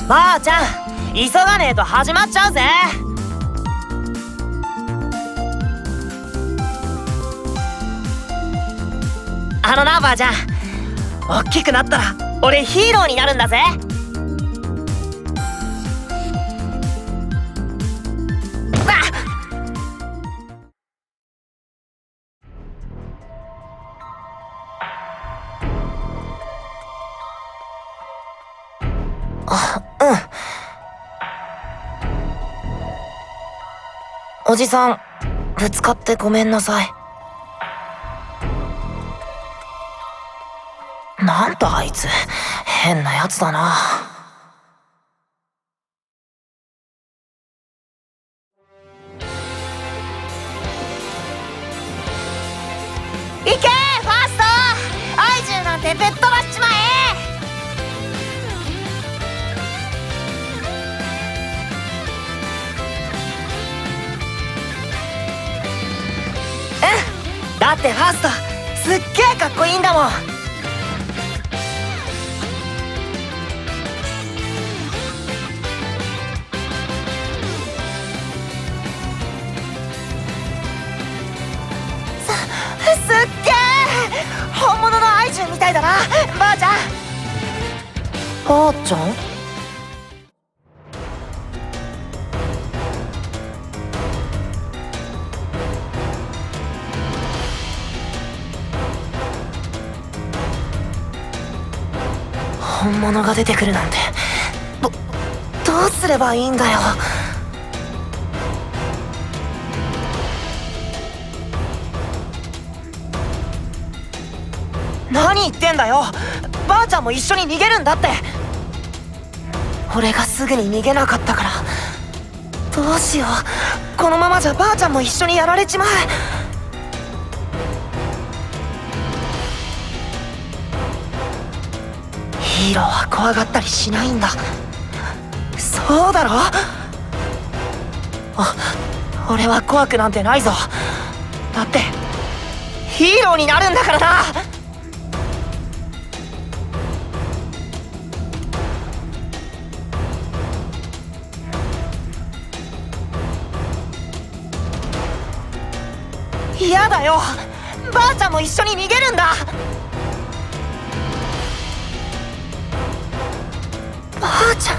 ばあちゃん、急がねえと始まっちゃうぜ。なばあちゃん、大きくなったら俺ヒーローになるんだぜ。おじさん、ぶつかってごめんなさい。なんだあいつ、変なやつだな。行けーファースト、アイジュなんてぶっ飛ばしちまえ。だってファーストすっげえかっこいいんだもん。すっげえ本物のアイジュみたいだな、ばあちゃん。ばあちゃん？本物が出てくるなんて、どうすればいいんだよ。何言ってんだよ、ばあちゃんも一緒に逃げるんだって。俺がすぐに逃げなかったから。どうしよう、このままじゃばあちゃんも一緒にやられちまう。ヒーローは怖がったりしないんだ。そうだろ。俺は怖くなんてないぞ。だってヒーローになるんだからな。嫌だよ、ばあちゃんも一緒に逃げるんだ。ばあちゃん、